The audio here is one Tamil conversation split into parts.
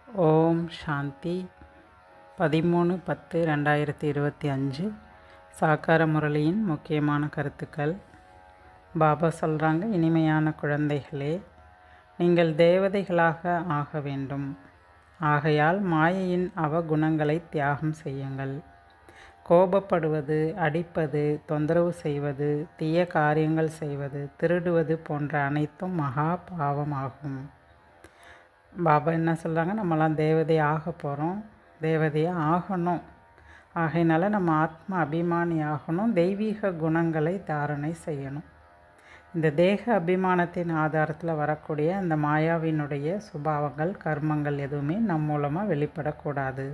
ஓம் சாந்தி 13/10/2025 சாக்கார முரளியின் முக்கியமான கருத்துக்கள். பாபா சொல்கிறாங்க, இனிமையான குழந்தைகளே, நீங்கள் தேவதைகளாக ஆக வேண்டும். ஆகையால் மாயையின் அவகுணங்களை தியாகம் செய்யுங்கள். கோபப்படுவது, அடிப்பது, தொந்தரவு செய்வது, தீய காரியங்கள் செய்வது, திருடுவது போன்ற அனைத்தும் மகா பாவமாகும். பாபா என்ன சொல்கிறாங்க, நம்மலாம் தேவதை ஆக போகிறோம், தேவதையாக ஆகணும். ஆகையினால நம்ம ஆத்ம அபிமானி ஆகணும், தெய்வீக குணங்களை தாரணை செய்யணும். இந்த தேக அபிமானத்தின் ஆதாரத்தில் வரக்கூடிய அந்த மாயாவினுடைய சுபாவங்கள், கர்மங்கள் எதுவுமே நம் மூலமாக வெளிப்படக்கூடாது.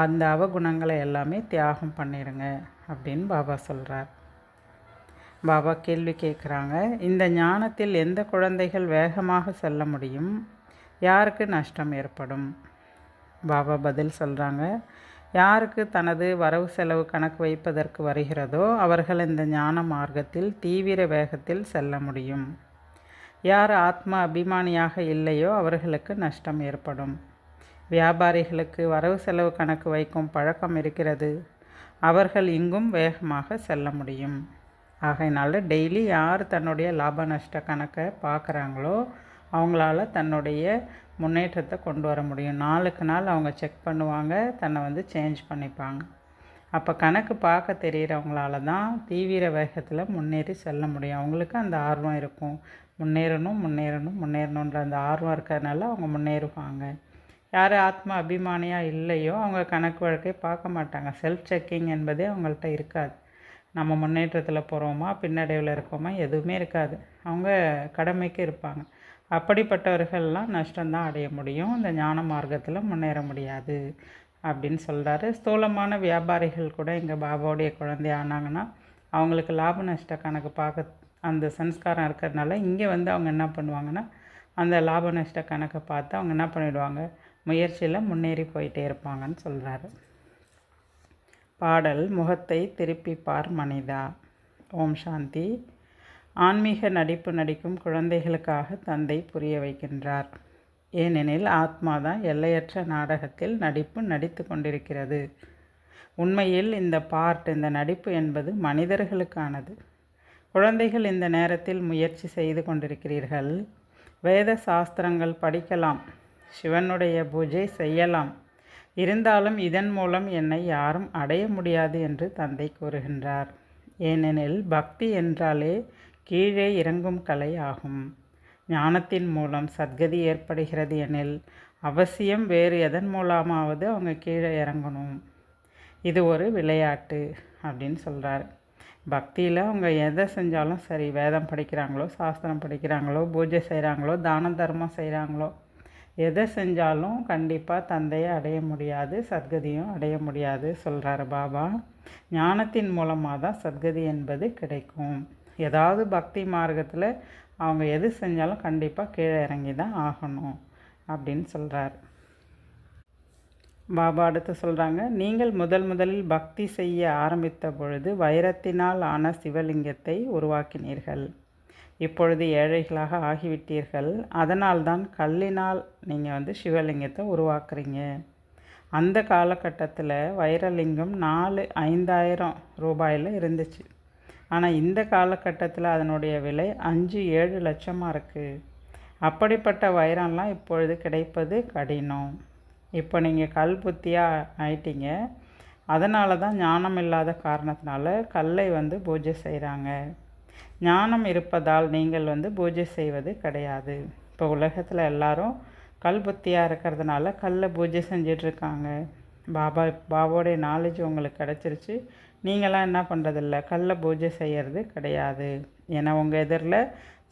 அந்த அவகுணங்களை எல்லாமே தியாகம் பண்ணிடுங்க அப்படின்னு பாபா சொல்கிறார். பாபா கேள்வி கேட்குறாங்க, இந்த ஞானத்தில் எந்த குழந்தைகள் வேகமாக செல்ல முடியும், யாருக்கு நஷ்டம் ஏற்படும்? பாபா பதில் சொல்கிறாங்க, யாருக்கு தனது வரவு செலவு கணக்கு வைப்பதற்கு வருகிறதோ அவர்கள் இந்த ஞான மார்க்கத்தில் தீவிர வேகத்தில் செல்ல முடியும். யார் ஆத்ம அபிமானியாக இல்லையோ அவர்களுக்கு நஷ்டம் ஏற்படும். வியாபாரிகளுக்கு வரவு செலவு கணக்கு வைக்கும் பழக்கம் இருக்கிறது, அவர்கள் இங்கும் வேகமாக செல்ல முடியும். ஆகையினால டெய்லி யார் தன்னுடைய லாப நஷ்ட கணக்கை பார்க்குறாங்களோ அவங்களால தன்னுடைய முன்னேற்றத்தை கொண்டு வர முடியும். நாளுக்கு நாள் அவங்க செக் பண்ணுவாங்க, தன்னை சேஞ்ச் பண்ணிப்பாங்க. அப்போ கணக்கு பார்க்க தெரிகிறவங்களால தான் தீவிர வேகத்தில் முன்னேறி செல்ல முடியும். அவங்களுக்கு அந்த ஆர்வம் இருக்கும், முன்னேறணுன்ற அந்த ஆர்வம் இருக்கிறதுனால அவங்க முன்னேறுவாங்க. யார் ஆத்ம அபிமானியாக இல்லையோ அவங்க கணக்கு வழக்கை பார்க்க மாட்டாங்க. செல்ஃப் செக்கிங் என்பதே அவங்கள்ட்ட இருக்காது. நம்ம முன்னேற்றத்தில் போகிறோமா, பின்னடைவில் இருக்கோமா, எதுவுமே இருக்காது. அவங்க கடமைக்கு இருப்பாங்க. அப்படிப்பட்டவர்கள்லாம் நஷ்டம்தான் அடைய முடியும், இந்த ஞான மார்க்கத்தில் முன்னேற முடியாது அப்படின்னு சொல்கிறாரு. ஸ்தூலமான வியாபாரிகள் கூட எங்கள் பாபாவுடைய குழந்தை ஆனாங்கன்னா அவங்களுக்கு லாப நஷ்ட கணக்கு பார்க்க அந்த சன்ஸ்காரம் இருக்கிறதுனால இங்கே அவங்க என்ன பண்ணுவாங்கன்னா அந்த லாப நஷ்ட கணக்கை பார்த்து அவங்க என்ன பண்ணிவிடுவாங்க, முயற்சியில் முன்னேறி போயிட்டே இருப்பாங்கன்னு சொல்கிறாரு. பாடல் முகத்தை திருப்பி பார் மனிதா. ஓம் சாந்தி. ஆன்மீக நடிப்பு நடிக்கும் குழந்தைகளுக்காக தந்தை புரிய வைக்கின்றார். ஏனெனில் ஆத்மாதான் எல்லையற்ற நாடகத்தில் நடித்து கொண்டிருக்கிறது. உண்மையில் இந்த நடிப்பு என்பது மனிதர்களுக்கானது. குழந்தைகள் இந்த நேரத்தில் முயற்சி செய்து கொண்டிருக்கிறீர்கள். வேத சாஸ்திரங்கள் படிக்கலாம், சிவனுடைய பூஜை செய்யலாம். இருந்தாலும் இதன் மூலம் என்னை யாரும் அடைய முடியாது என்று தந்தை கூறுகின்றார். ஏனெனில் பக்தி என்றாலே கீழே இறங்கும் கலை ஆகும். ஞானத்தின் மூலம் சத்கதி ஏற்படுகிறது எனில் அவசியம் வேறு எதன் மூலமாவது அவங்க கீழே இறங்கணும். இது ஒரு விளையாட்டு அப்படின்னு சொல்கிறார். பக்தியில் அவங்க எதை செஞ்சாலும் சரி, வேதம் படிக்கிறாங்களோ, சாஸ்திரம் படிக்கிறாங்களோ, பூஜை செய்கிறாங்களோ, தான தர்மம் செய்கிறாங்களோ, எதை செஞ்சாலும் கண்டிப்பாக தந்தையை அடைய முடியாது, சத்கதியும் அடைய முடியாது சொல்கிறாரு பாபா. ஞானத்தின் மூலமாக தான் சத்கதி என்பது கிடைக்கும். ஏதாவது பக்தி மார்க்கத்தில் அவங்க எது செஞ்சாலும் கண்டிப்பாக கீழே இறங்கி தான் ஆகணும் அப்படின்னு சொல்கிறார். பாபா அடுத்து சொல்கிறாங்க, நீங்கள் முதலில் பக்தி செய்ய ஆரம்பித்த பொழுது வைரத்தினால் ஆன சிவலிங்கத்தை உருவாக்கினீர்கள். இப்பொழுது ஏழைகளாக ஆகிவிட்டீர்கள். அதனால்தான் கல்லினால் நீங்கள் சிவலிங்கத்தை உருவாக்குறீங்க. அந்த காலகட்டத்தில் வைரலிங்கம் 4-5,000 ரூபாயில் இருந்துச்சு. ஆனால் இந்த காலகட்டத்தில் அதனுடைய விலை 5-7 லட்சமாக இருக்குது. அப்படிப்பட்ட வைரம்லாம் இப்பொழுது கிடைப்பது கடினம். இப்போ நீங்கள் கல் புத்தியாக ஆயிட்டீங்க. அதனால தான் ஞானம் இல்லாத காரணத்தினால கல்லை பூஜை செய்கிறாங்க. ஞானம் இருப்பதால் நீங்கள் பூஜை செய்வது கிடையாது. இப்போ உலகத்தில் எல்லாரும் கல் புத்தியாக இருக்கிறதுனால கல்லை பூஜை செஞ்சிட்ருக்காங்க. பாபாவுடைய நாலேஜ் உங்களுக்கு கிடச்சிருச்சு, நீங்களாம் என்ன பண்ணுறதில்ல, கல்லை பூஜை செய்கிறது கிடையாது. ஏன்னா உங்கள் எதிரில்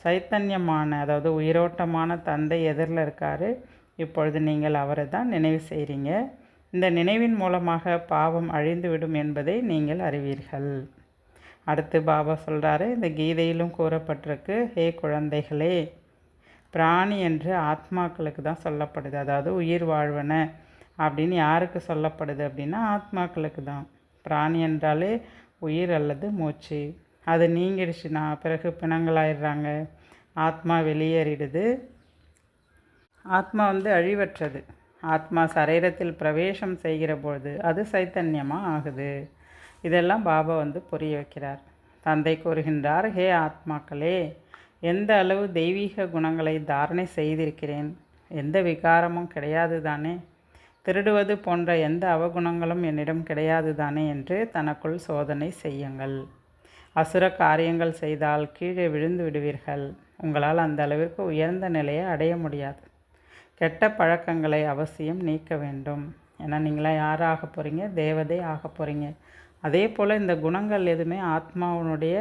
சைத்தன்யமான, அதாவது உயிரோட்டமான தந்தை எதிரில் இருக்கார். இப்பொழுது நீங்கள் அவரை தான் நினைவு செய்கிறீங்க. இந்த நினைவின் மூலமாக பாவம் அழிந்துவிடும் என்பதை நீங்கள் அறிவீர்கள். அடுத்து பாபா சொல்கிறாரு, இந்த கீதையிலும் கூறப்பட்டிருக்கு, ஹே குழந்தைகளே, பிராணி என்று ஆத்மாக்களுக்கு தான் சொல்லப்படுது. அதாவது உயிர் வாழ்வன அப்படின்னு யாருக்கு சொல்லப்படுது அப்படின்னா ஆத்மாக்களுக்கு தான். பிராணி என்றாலே உயிர் அல்லது மூச்சு. அது நீங்கிடுச்சுன்னா பிறகு பிணங்களாயிடுறாங்க, ஆத்மா வெளியேறிடுது. ஆத்மா அழிவற்றது. ஆத்மா சரீரத்தில் பிரவேசம் செய்கிற பொழுது அது சைத்தன்யமாக ஆகுது. இதெல்லாம் பாபா புரிய வைக்கிறார். தந்தை கூறுகின்றார், ஹே ஆத்மாக்களே, எந்த அளவு தெய்வீக குணங்களை தாரணை செய்திருக்கிறேன், எந்த விகாரமும் கிடையாது தானே, திருடுவது போன்ற எந்த அவகுணங்களும் என்னிடம் கிடையாது தானே என்று தனக்குள் சோதனை செய்யுங்கள். அசுர காரியங்கள் செய்தால் கீழே விழுந்து விடுவீர்கள். உங்களால் அந்த அளவிற்கு உயர்ந்த நிலையை அடைய முடியாது. கெட்ட பழக்கங்களை அவசியம் நீக்க வேண்டும். ஏன்னா நீங்களாம் யார் ஆக போகிறீங்க? தேவதை ஆக போகிறீங்க. அதே போல் இந்த குணங்கள் எதுவுமே ஆத்மாவுடைய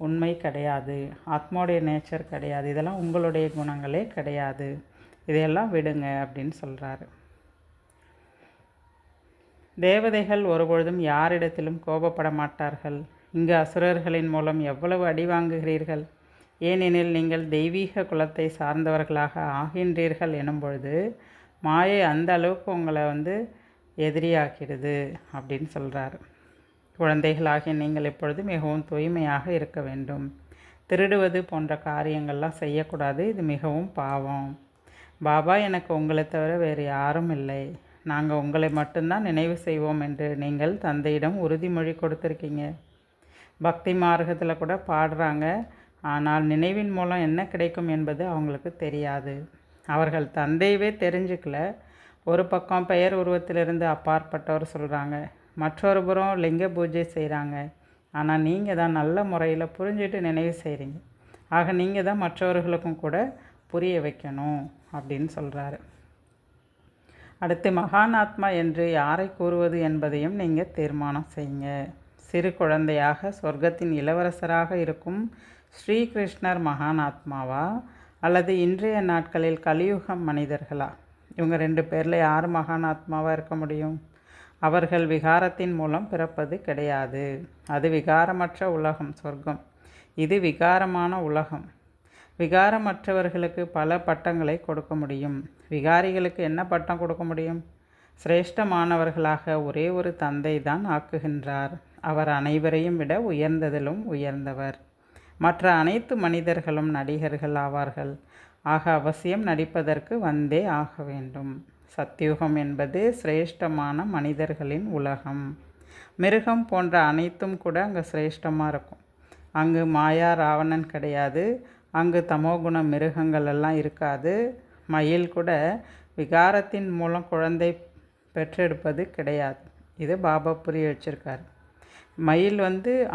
உண்மை கிடையாது, ஆத்மாவுடைய நேச்சர் கிடையாது. இதெல்லாம் உங்களுடைய குணங்களே கிடையாது. இதையெல்லாம் விடுங்க அப்படின்னு சொல்கிறாரு. தேவதைகள் ஒருபொழுதும் யாரிடத்திலும் கோபப்பட மாட்டார்கள். இங்கு அசுரர்களின் மூலம் எவ்வளவு அடி வாங்குகிறீர்கள்? ஏனெனில் நீங்கள் தெய்வீக குலத்தை சார்ந்தவர்களாக ஆகின்றீர்கள் எனும் பொழுது மாயை அந்த அளவுக்கு உங்களை எதிரியாக்கிடுது அப்படின்னு சொல்கிறார். குழந்தைகளாகிய நீங்கள் இப்பொழுது மிகவும் தூய்மையாக இருக்க வேண்டும். திருடுவது போன்ற காரியங்கள்லாம் செய்யக்கூடாது. இது மிகவும் பாவம். பாபா, எனக்கு உங்களை தவிர வேறு யாரும் இல்லை, நாங்கள் உங்களை மட்டும்தான் நினைவு செய்வோம் என்று நீங்கள் தந்தையிடம் உறுதிமொழி கொடுத்துருக்கீங்க. பக்தி மார்க்கத்தில் கூட பாடுறாங்க. ஆனால் நினைவின் மூலம் என்ன கிடைக்கும் என்பது அவங்களுக்கு தெரியாது. அவர்கள் தந்தையவே தெரிஞ்சுக்கல. ஒரு பக்கம் பெயர் உருவத்திலிருந்து அப்பாற்பட்டவர் சொல்கிறாங்க, மற்றொரு புறம் லிங்க பூஜை செய்கிறாங்க. ஆனால் நீங்கள் தான் நல்ல முறையில் புரிஞ்சுட்டு நினைவு செய்கிறீங்க. ஆக நீங்கள் தான் மற்றவர்களுக்கும் கூட புரிய வைக்கணும் அப்படின்னு சொல்கிறாரு. அடுத்து மகானாத்மா என்று யாரை கூறுவது என்பதையும் நீங்கள் தீர்மானம் செய்யுங்க. சிறு குழந்தையாக சொர்க்கத்தின் இளவரசராக இருக்கும் ஸ்ரீகிருஷ்ணர் மகானாத்மாவா அல்லது இன்றைய நாட்களில் கலியுகம் மனிதர்களா? இவங்க 2 பேரில் யார் மகானாத்மாவாக இருக்க முடியும்? அவர்கள் விகாரத்தின் மூலம் பிறப்பது கிடையாது. அது விகாரமற்ற உலகம் சொர்க்கம். இது விகாரமான உலகம். விகாரமற்றவர்களுக்கு பல பட்டங்களை கொடுக்க முடியும். விகாரிகளுக்கு என்ன பட்டம் கொடுக்க முடியும்? சிரேஷ்டமானவர்களாக ஒரே ஒரு தந்தை தான் ஆக்குகின்றார். அவர் அனைவரையும் விட உயர்ந்ததிலும் உயர்ந்தவர். மற்ற அனைத்து மனிதர்களும் நடிகர்கள் ஆவார்கள். ஆக அவசியம் நடிப்பதற்கு வந்தே ஆக வேண்டும். சத்தியுகம் என்பது சிரேஷ்டமான மனிதர்களின் உலகம். மிருகம் போன்ற அனைத்தும் கூட அங்கே சிரேஷ்டமாக இருக்கும். அங்கு மாயா ராவணன் கிடையாது. அங்கு தமோகுண மிருகங்கள் எல்லாம் இருக்காது. மயில் கூட விகாரத்தின் மூலம் குழந்தை பெற்றெடுப்பது கிடையாது. இது பாபா புரிய வச்சிருக்காரு. மயில்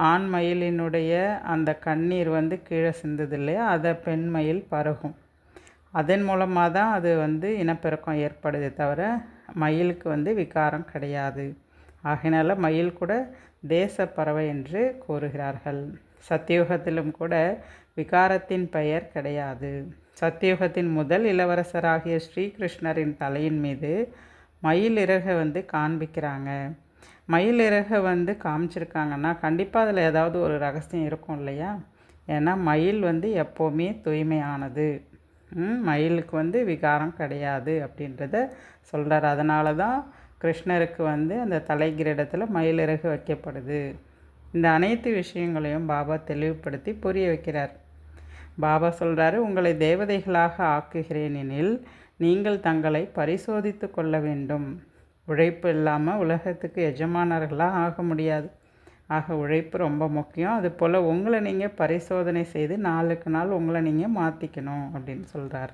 ஆண் மயிலினுடைய அந்த கண்ணீர் கீழே சிந்தது இல்லையா, அதை பெண் மயில் பருகும். அதன் மூலமாக தான் அது இனப்பெருக்கம் ஏற்படுதே தவிர மயிலுக்கு விகாரம் கிடையாது. ஆகையினால மயில் கூட தேச பறவை என்று கூறுகிறார்கள். சத்தியுகத்திலும் கூட விகாரத்தின் பெயர் கிடையாது. சத்தியுகத்தின் முதல் இளவரசராகிய ஸ்ரீகிருஷ்ணரின் தலையின் மீது மயில் இறகை காண்பிக்கிறாங்க. மயில் இறகை காமிச்சிருக்காங்கன்னா கண்டிப்பாக அதில் ஏதாவது ஒரு ரகசியம் இருக்கும் இல்லையா? ஏன்னா மயில் எப்போவுமே தூய்மையானது. மயிலுக்கு விகாரம் கிடையாது அப்படின்றத சொல்கிறார். அதனால தான் கிருஷ்ணருக்கு அந்த தலைகிரீடத்தில் மயில் இறகு வைக்கப்படுது. இந்த அனைத்து விஷயங்களையும் பாபா தெளிவுபடுத்தி புரிய வைக்கிறார். பாபா சொல்கிறாரு, உங்களை தேவதைகளாக ஆக்குகிறேன் எனில் நீங்கள் தங்களை பரிசோதித்து கொள்ள வேண்டும். உழைப்பு இல்லாமல் உலகத்துக்கு எஜமானர்களாக ஆக முடியாது. ஆக உழைப்பு ரொம்ப முக்கியம். அதுபோல் உங்களை நீங்கள் பரிசோதனை செய்து நாளுக்கு நாள் உங்களை நீங்கள் மாற்றிக்கணும் அப்படின்னு சொல்கிறார்.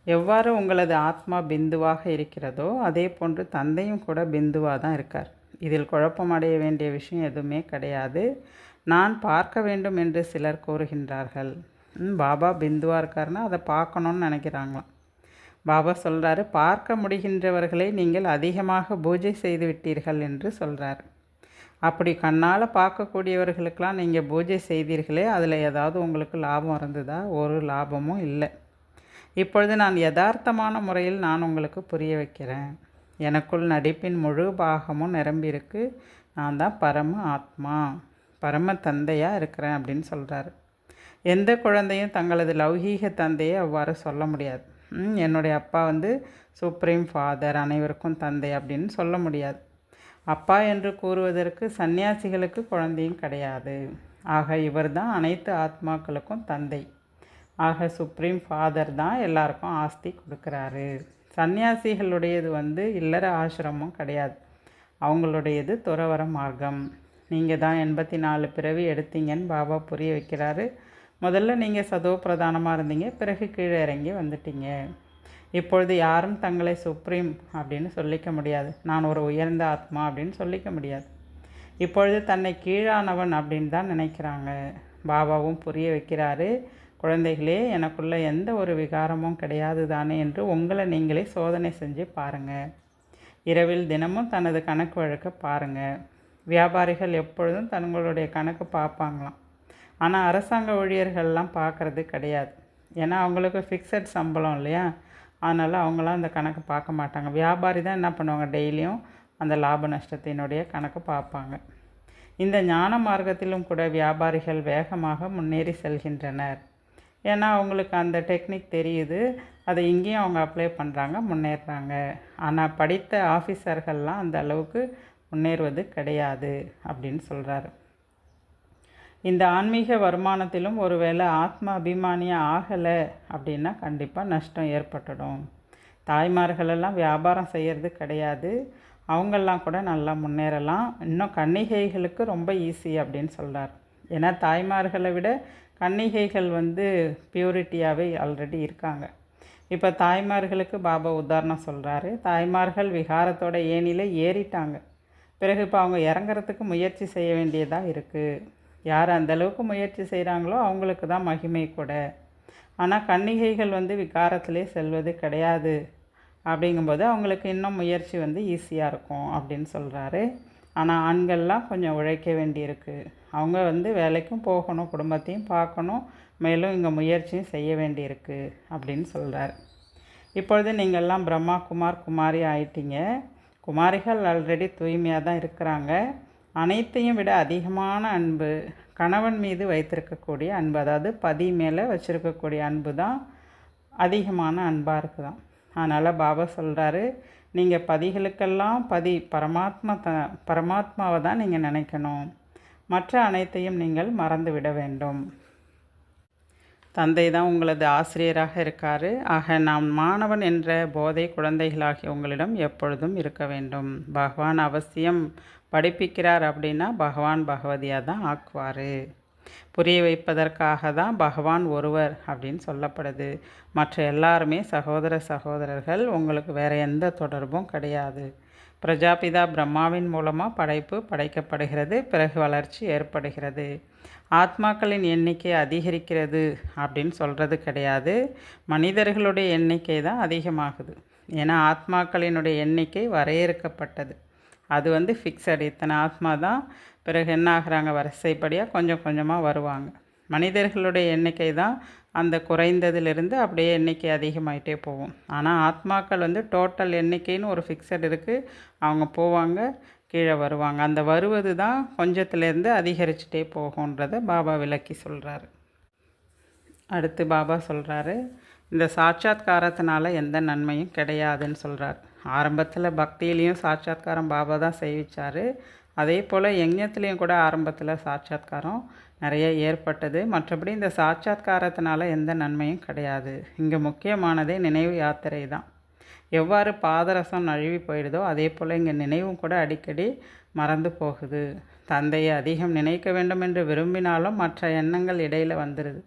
எவ்வாறு உங்களது ஆத்மா பிந்துவாக இருக்கிறதோ அதே போன்று தந்தையும் கூட பிந்துவாக தான் இருக்கார். இதில் குழப்பமடைய வேண்டிய விஷயம் எதுவுமே கிடையாது. நான் பார்க்க வேண்டும் என்று சிலர் கூறுகின்றார்கள். பாபா பிந்துவாக இருக்காருன்னா அதை பார்க்கணுன்னு நினைக்கிறாங்களாம். பாபா சொல்கிறாரு, பார்க்க முடிகின்றவர்களை நீங்கள் அதிகமாக பூஜை செய்து விட்டீர்கள் என்று சொல்கிறார். அப்படி கண்ணால் பார்க்கக்கூடியவர்களுக்கெல்லாம் நீங்கள் பூஜை செய்தீர்களே, அதில் ஏதாவது உங்களுக்கு லாபம் இருந்ததா? ஒரு லாபமும் இல்லை. இப்பொழுது நான் யதார்த்தமான முறையில் நான் உங்களுக்கு புரிய வைக்கிறேன். எனக்குள் நடிப்பின் முழு பாகமும் நிரம்பியிருக்கு. நான் தான் பரம ஆத்மா, பரம தந்தையாக இருக்கிறேன் அப்படின்னு சொல்கிறாரு. எந்த குழந்தையும் தங்களது லௌகீக தந்தையை அவ்வாறு சொல்ல முடியாது. என்னுடைய அப்பா சுப்ரீம் ஃபாதர், அனைவருக்கும் தந்தை அப்படின்னு சொல்ல முடியாது. அப்பா என்று கூறுவதற்கு சந்நியாசிகளுக்கு குழந்தையும் கிடையாது. ஆக இவர் தான் அனைத்து ஆத்மாக்களுக்கும் தந்தை. ஆக சுப்ரீம் ஃபாதர் தான் எல்லாருக்கும் ஆஸ்தி கொடுக்குறாரு. சன்னியாசிகளுடையது இல்லற ஆசிரமம் கிடையாது, அவங்களுடையது துறவற மார்க்கம். நீங்கள் தான் 84 பிறவி எடுத்தீங்கன்னு பாபா புரிய வைக்கிறாரு. முதல்ல நீங்கள் சதோ பிரதானமாக இருந்தீங்க, பிறகு கீழே இறங்கி வந்துட்டீங்க. இப்பொழுது யாரும் தங்களை சுப்ரீம் அப்படின்னு சொல்லிக்க முடியாது, நான் ஒரு உயர்ந்த ஆத்மா அப்படின்னு சொல்லிக்க முடியாது. இப்பொழுது தன்னை கீழானவன் அப்படின்னு தான் நினைக்கிறாங்க. பாபாவும் புரிய வைக்கிறாரு, குழந்தைகளே, எனக்குள்ள எந்த ஒரு விகாரமும் கிடையாது தானே என்று உங்களை நீங்களே சோதனை செஞ்சு பாருங்கள். இரவில் தினமும் தனது கணக்கு வழக்க பாருங்கள். வியாபாரிகள் எப்பொழுதும் தங்களுடைய கணக்கு பார்ப்பாங்களாம். ஆனால் அரசாங்க ஊழியர்கள்லாம் பார்க்குறது கிடையாது. ஏன்னா அவங்களுக்கு ஃபிக்ஸட் சம்பளம் இல்லையா, அதனால் அவங்களாம் அந்த கணக்கு பார்க்க மாட்டாங்க. வியாபாரி தான் என்ன பண்ணுவாங்க, டெய்லியும் அந்த லாப நஷ்டத்தினுடைய கணக்கு பார்ப்பாங்க. இந்த ஞான மார்க்கத்திலும் கூட வியாபாரிகள் வேகமாக முன்னேறி செல்கின்றனர். ஏன்னா அவங்களுக்கு அந்த டெக்னிக் தெரியுது, அதை இங்கேயும் அவங்க அப்ளை பண்ணுறாங்க, முன்னேறுறாங்க. ஆனால் படித்த ஆஃபீஸர்கள்லாம் அந்த அளவுக்கு முன்னேறுவது கிடையாது அப்படின்னு சொல்கிறாரு. இந்த ஆன்மீக வருமானத்திலும் ஒருவேளை ஆத்ம அபிமானியாக ஆகலை அப்படின்னா கண்டிப்பாக நஷ்டம் ஏற்பட்டுடும். தாய்மார்களெல்லாம் வியாபாரம் செய்கிறது கிடையாது, அவங்கெல்லாம் கூட நல்லா முன்னேறலாம். இன்னும் கன்னிகைகளுக்கு ரொம்ப ஈஸி அப்படின்னு சொல்கிறார். ஏன்னா தாய்மார்களை விட கன்னிகைகள் பியூரிட்டியாகவே ஆல்ரெடி இருக்காங்க. இப்போ தாய்மார்களுக்கு பாபா உதாரணம் சொல்கிறாரு. தாய்மார்கள் விகாரத்தோட ஏணியில் ஏறிட்டாங்க, பிறகு இப்போ அவங்க இறங்குறதுக்கு முயற்சி செய்ய வேண்டியதாக இருக்குது. யார் அந்தளவுக்கு முயற்சி செய்கிறாங்களோ அவங்களுக்கு தான் மகிமை கூட. ஆனால் கன்னிகைகள் விகாரத்திலே செல்வது கிடையாது. அப்படிங்கும்போது அவங்களுக்கு இன்னும் முயற்சி ஈஸியாக இருக்கும் அப்படின்னு சொல்கிறாரு. ஆனால் ஆண்கள்லாம் கொஞ்சம் உழைக்க வேண்டியிருக்கு. அவங்க வேலைக்கும் போகணும், குடும்பத்தையும் பார்க்கணும், மேலும் இங்கே முயற்சியும் செய்ய வேண்டியிருக்கு அப்படின்னு சொல்கிறார். இப்பொழுது நீங்கள்லாம் பிரம்மா குமார் குமாரி ஆயிட்டீங்க. குமாரிகள் ஆல்ரெடி தூய்மையாக தான் இருக்கிறாங்க. அனைத்தையும் விட அதிகமான அன்பு கணவன் மீது வைத்திருக்கக்கூடிய அன்பு, அதாவது பதி மேலே வச்சுருக்கக்கூடிய அன்பு தான் அதிகமான அன்பாக இருக்குதான். அதனால் பாபா சொல்கிறாரு, நீங்கள் பதிகளுக்கெல்லாம் பதி பரமாத்மாவை தான் நீங்கள் நினைக்கணும், மற்ற அனைத்தையும் நீங்கள் மறந்து விட வேண்டும். தந்தை தான் உங்களது ஆசிரியராக இருக்கார். ஆக நாம் மாணவன் என்ற போதை குழந்தைகளாகிய உங்களிடம் எப்பொழுதும் இருக்க வேண்டும். பகவான் அவசியம் படிப்பிக்கிறார் அப்படின்னா பகவான் பகவதியாக தான் ஆக்குவார். புரிய வைப்பதற்காக தான் பகவான் ஒருவர் அப்படின்னு சொல்லப்படுது. மற்ற எல்லாருமே சகோதர சகோதரர்கள், உங்களுக்கு வேறு எந்த தொடர்பும் கிடையாது. பிரஜாபிதா பிரம்மாவின் மூலமாக படைப்பு படைக்கப்படுகிறது, பிறகு வளர்ச்சி ஏற்படுகிறது. ஆத்மாக்களின் எண்ணிக்கை அதிகரிக்கிறது அப்படின்னு சொல்கிறது கிடையாது, மனிதர்களுடைய எண்ணிக்கை தான் அதிகமாகுது. ஏன்னா ஆத்மாக்களினுடைய எண்ணிக்கை வரையறுக்கப்பட்டது, அது ஃபிக்ஸடு. இத்தனை ஆத்மா தான், பிறகு என்ன ஆகுறாங்க, வரிசைப்படியாக கொஞ்சம் கொஞ்சமாக வருவாங்க. மனிதர்களுடைய எண்ணிக்கை தான் அந்த குறைந்ததிலிருந்து அப்படியே எண்ணிக்கை அதிகமாகிட்டே போகும். ஆனால் ஆத்மாக்கள் டோட்டல் எண்ணிக்கைன்னு ஒரு ஃபிக்ஸட் இருக்குது, அவங்க போவாங்க, கீழே வருவாங்க. அந்த வருவது தான் கொஞ்சத்துலேருந்து அதிகரிச்சுட்டே போகுன்றதை பாபா விளக்கி சொல்கிறாரு. அடுத்து பாபா சொல்கிறாரு, இந்த சாட்சாத்காரத்தினால எந்த நன்மையும் கிடையாதுன்னு சொல்கிறார். ஆரம்பத்தில் பக்தியிலையும் சாட்சாத்காரம் பாபா தான் செய்விச்சார். அதே போல் யஜ்ஞத்துலேயும் கூட ஆரம்பத்தில் சாட்சாத்காரம் நிறைய ஏற்பட்டது. மற்றபடி இந்த சாட்சாத்காரத்தினால எந்த நன்மையும் கிடையாது. இங்கே முக்கியமானதே நினைவு யாத்திரை தான். எவ்வாறு பாதரசம் நழுவி போயிடுதோ அதே போல் இங்கே நினைவும் கூட அடிக்கடி மறந்து போகுது. தந்தையை அதிகம் நினைக்க வேண்டும் என்று விரும்பினாலும் மற்ற எண்ணங்கள் இடையில் வந்துடுது.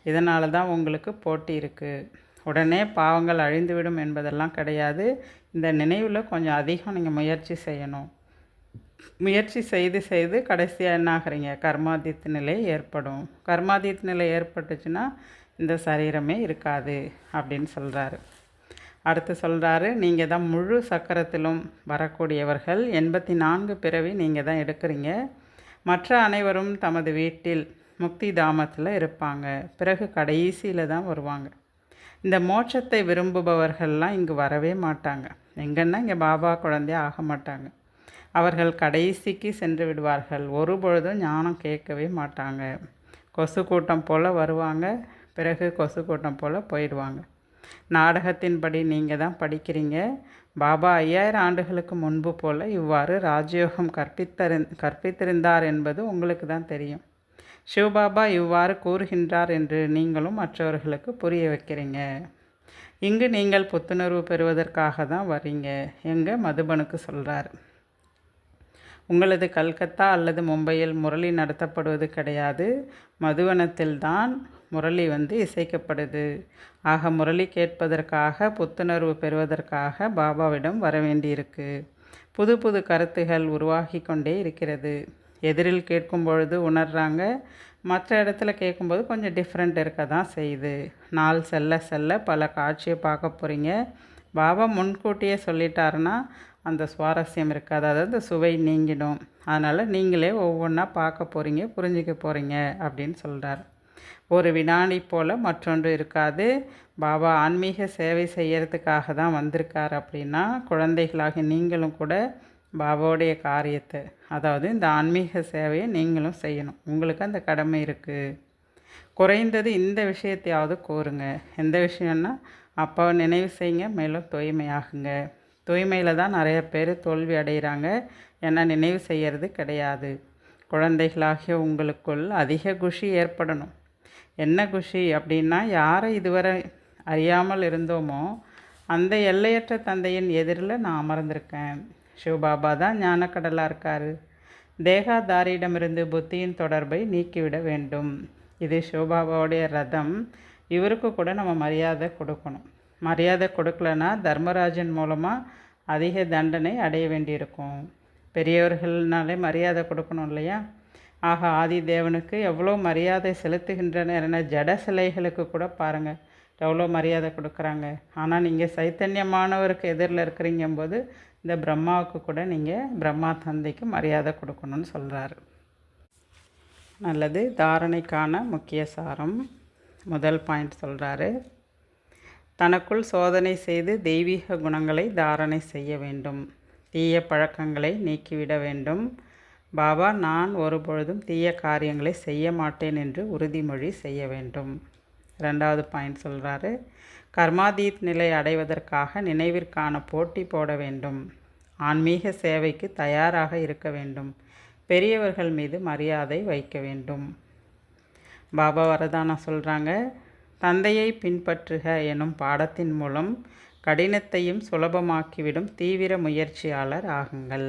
இதனால தான் உங்களுக்கு போட்டி இருக்குது. உடனே பாவங்கள் அழிந்துவிடும் என்பதெல்லாம் கிடையாது. இந்த நினைவில் கொஞ்சம் அதிகம் நீங்கள் முயற்சி செய்யணும். முயற்சி செய்து செய்து கடைசியாக என்ன ஆகுறீங்க, கர்மாதீத் நிலை ஏற்படும். கர்மாதீத் நிலை ஏற்பட்டுச்சுன்னா இந்த சரீரமே இருக்காது அப்படின்னு சொல்கிறாரு. அடுத்து சொல்கிறாரு, நீங்கள் தான் முழு சக்கரத்திலும் வரக்கூடியவர்கள். 84 பிறவி நீங்கள் தான் எடுக்கிறீங்க. மற்ற அனைவரும் தமது வீட்டில் முக்தி தாமத்தில் இருப்பாங்க, பிறகு கடைசியில் தான் வருவாங்க. இந்த மோட்சத்தை விரும்புபவர்கள்லாம் இங்கு வரவே மாட்டாங்க. எங்கன்னா இங்கே பாபா குழந்தைய ஆக மாட்டாங்க. அவர்கள் கடைசிக்கு சென்று விடுவார்கள். ஒரு பொழுதும் ஞானம் கேட்கவே மாட்டாங்க. கொசு கூட்டம் போல் வருவாங்க, பிறகு கொசு கூட்டம் போல் போயிடுவாங்க. நாடகத்தின்படி நீங்கள் தான் படிக்கிறீங்க. பாபா 5000 ஆண்டுகளுக்கு முன்பு போல் இவ்வாறு ராஜயோகம் கற்பித்திருந்தார் என்பது உங்களுக்கு தான் தெரியும். சிவபாபா இவ்வாறு கூறுகின்றார் என்று நீங்களும் மற்றவர்களுக்கு புரிய வைக்கிறீங்க. இங்கு நீங்கள் புத்துணர்வு பெறுவதற்காக தான் வரீங்க எங்க மதுபனுக்கு சொல்கிறார். உங்களது கல்கத்தா அல்லது மும்பையில் முரளி நடத்தப்படுவது கிடையாது. மதுவனத்தில்தான் முரளி இசைக்கப்படுது. ஆக முரளி கேட்பதற்காக புத்துணர்வு பெறுவதற்காக பாபாவிடம் வர வேண்டியிருக்கு. புது புது கருத்துகள் உருவாகி கொண்டே இருக்கிறது. எதிரில் கேட்கும் பொழுது உணர்றாங்க, மற்ற இடத்துல கேட்கும்போது கொஞ்சம் டிஃப்ரெண்ட் இருக்க தான் செய்யுது. நாள் செல்ல செல்ல பல காட்சியை பார்க்க போகிறீங்க. பாபா முன்கூட்டியே சொல்லிட்டாருன்னா அந்த சுவாரஸ்யம் இருக்காது, அதாவது சுவை நீங்கிடும். அதனால் நீங்களே ஒவ்வொன்றா பார்க்க போகிறீங்க, புரிஞ்சிக்க போகிறீங்க அப்படின்னு சொல்கிறார். ஒரு வினாடி போல் மற்றொன்று இருக்காது. பாபா ஆன்மீக சேவை செய்யறதுக்காக தான் வந்திருக்கார் அப்படின்னா குழந்தைகளாக நீங்களும் கூட பாபாவுடைய காரியத்தை, அதாவது இந்த ஆன்மீக சேவையை நீங்களும் செய்யணும். உங்களுக்கு அந்த கடமை இருக்குது. குறைந்தது இந்த விஷயத்தையாவது கோருங்க. எந்த விஷயம்னா அப்பாவை நினைவு செய்யுங்க, மேலும் தூய்மையாகுங்க. தூய்மையில் தான் நிறைய பேர் தோல்வி அடைகிறாங்க. ஏன்னா நினைவு செய்கிறது கிடையாது. குழந்தைகளாகிய உங்களுக்குள் அதிக குஷி ஏற்படணும். என்ன குஷி அப்படின்னா, யாரை இதுவரை அறியாமல் இருந்தோமோ அந்த எல்லையற்ற தந்தையின் எதிரில் நான் அமர்ந்திருக்கேன். சிவபாபா தான் ஞானக்கடலாக இருக்கார். தேகாதாரியிடமிருந்து புத்தியின் தொடர்பை நீக்கிவிட வேண்டும். இது சிவபாபாவுடைய ரதம். இவருக்கு கூட நம்ம மரியாதை கொடுக்கணும். மரியாதை கொடுக்கலன்னா தர்மராஜன் மூலமாக அதிக தண்டனை அடைய வேண்டியிருக்கும். பெரியவர்கள்னாலே மரியாதை கொடுக்கணும் இல்லையா? ஆக ஆதி தேவனுக்கு எவ்வளோ மரியாதை செலுத்துகின்றனர் என ஜட சிலைகளுக்கு கூட பாருங்கள் எவ்வளோ மரியாதை கொடுக்குறாங்க. ஆனால் நீங்கள் சைத்தன்யமானவருக்கு எதிரில் இருக்கிறீங்கும்போது இந்த பிரம்மாவுக்கு கூட நீங்கள் பிரம்மா தந்தைக்கு மரியாதை கொடுக்கணும்னு சொல்கிறாரு. நல்லது. தாரணைக்கான முக்கிய சாரம். முதல் பாயிண்ட் சொல்கிறாரு, தனக்குள் சோதனை செய்து தெய்வீக குணங்களை தாரணை செய்ய வேண்டும். தீய பழக்கங்களை நீக்கிவிட வேண்டும். பாபா நான் ஒருபொழுதும் தீய காரியங்களை செய்ய மாட்டேன் என்று உறுதிமொழி செய்ய வேண்டும். ரெண்டாவது பாயிண்ட் சொல்கிறாரு, கர்மாதீத் நிலை அடைவதற்காக நினைவிற்கான போட்டி போட வேண்டும். ஆன்மீக சேவைக்கு தயாராக இருக்க வேண்டும். பெரியவர்கள் மீது மரியாதை வைக்க வேண்டும். பாபா வரதானம் சொல்கிறாங்க, தந்தையை பின்பற்றுக எனும் பாடத்தின் மூலம் கடினத்தையும் சுலபமாக்கிவிடும் தீவிர முயற்சியாளர் ஆகுங்கள்.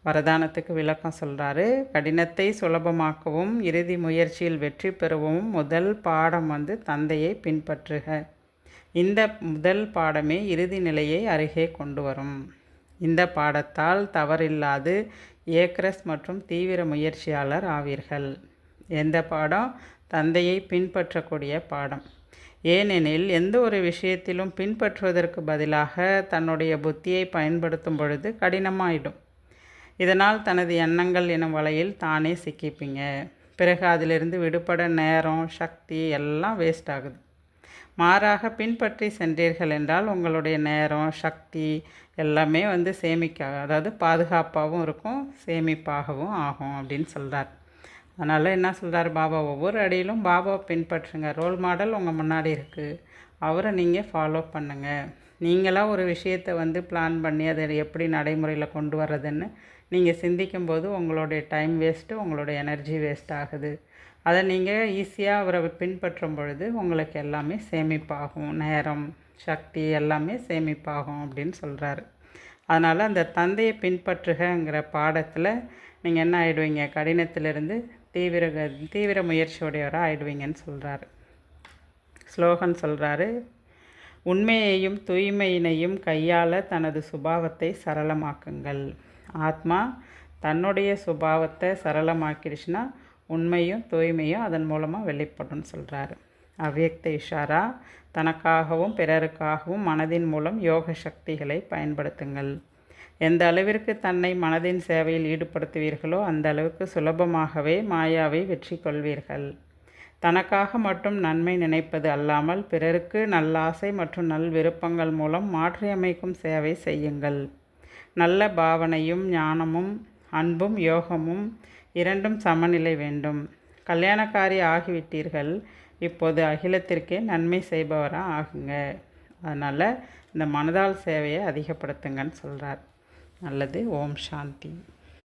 வரதானத்துக்கு விளக்கம் சொல்கிறாரு, கடினத்தை சுலபமாக்கவும் இறுதி முயற்சியில் வெற்றி பெறவும் முதல் பாடம் தந்தையை பின்பற்றுக. இந்த முதல் பாடமே இறுதி நிலையை அருகே கொண்டு வரும். இந்த பாடத்தால் தவறில்லாது ஏக்ரஸ் மற்றும் தீவிர முயற்சியாளர் ஆவீர்கள். எந்த பாடம்? தந்தையை பின்பற்றக்கூடிய பாடம். ஏனெனில் எந்த ஒரு விஷயத்திலும் பின்பற்றுவதற்கு பதிலாக தன்னுடைய புத்தியை பயன்படுத்தும் பொழுது கடினமாயிடும். இதனால் தனது எண்ணங்கள் எனும் வலையில் தானே சிக்கிப்பீங்க. பிறகு அதிலிருந்து விடுபட நேரம், சக்தி எல்லாம் வேஸ்ட் ஆகுது. மாறாக பின்பற்றி சென்றீர்கள் என்றால் உங்களுடைய நேரம், சக்தி எல்லாமே அதாவது பாதுகாப்பாகவும் இருக்கும், சேமிப்பாகவும் ஆகும் அப்படின்னு சொல்கிறார். அதனால் என்ன சொல்கிறார் பாபா, ஒவ்வொரு அடியிலும் பாபாவை பின்பற்றுங்க. ரோல் மாடல் உங்கள் முன்னாடி இருக்குது, அவரை நீங்கள் ஃபாலோ பண்ணுங்கள். நீங்களாக ஒரு விஷயத்தை பிளான் பண்ணி அதை எப்படி நடைமுறையில் கொண்டு வர்றதுன்னு நீங்கள் சிந்திக்கும்போது உங்களுடைய டைம் வேஸ்ட்டு, உங்களுடைய எனர்ஜி வேஸ்ட் ஆகுது. அதை நீங்கள் ஈஸியாக அவரை பின்பற்றும் பொழுது உங்களுக்கு எல்லாமே சேமிப்பாகும். நேரம், சக்தி எல்லாமே சேமிப்பாகும் அப்படின்னு சொல்கிறாரு. அதனால் அந்த தந்தையை பின்பற்றுகிற பாடத்தில் நீங்கள் என்ன ஆகிடுவீங்க, கடினத்திலிருந்து தீவிர முயற்சியுடையவராக ஆகிடுவீங்கன்னு சொல்கிறாரு. ஸ்லோகன் சொல்கிறாரு, உண்மையையும் தூய்மையினையும் கையாள தனது சுபாவத்தை சரளமாக்குங்கள். ஆத்மா தன்னுடைய சுபாவத்தை சரளமாக்கிடுச்சுன்னா உண்மையும் தூய்மையும் அதன் மூலமாக வெளிப்படும்னு சொல்கிறாரு. அவ்யக்த இஷாரா, தனக்காகவும் பிறருக்காகவும் மனதின் மூலம் யோக சக்திகளை பயன்படுத்துங்கள். எந்த அளவிற்கு தன்னை மனதின் சேவையில் ஈடுபடுத்துவீர்களோ அந்த அளவுக்கு சுலபமாகவே மாயாவை வெற்றி கொள்வீர்கள். தனக்காக மட்டும் நன்மை நினைப்பது அல்லாமல் பிறருக்கு நல்லாசை மற்றும் நல் விருப்பங்கள் மூலம் மாற்றியமைக்கும் சேவை செய்யுங்கள். நல்ல பாவனையும் ஞானமும் அன்பும் யோகமும் இரண்டும் சமநிலை வேண்டும். கல்யாணக்காரி ஆகிவிட்டீர்கள், இப்போது அகிலத்திற்கே நன்மை செய்பவராக ஆகுங்க. அதனால் இந்த மனதால் சேவையை அதிகப்படுத்துங்கன்னு சொல்கிறார். நல்லது. ஓம் சாந்தி.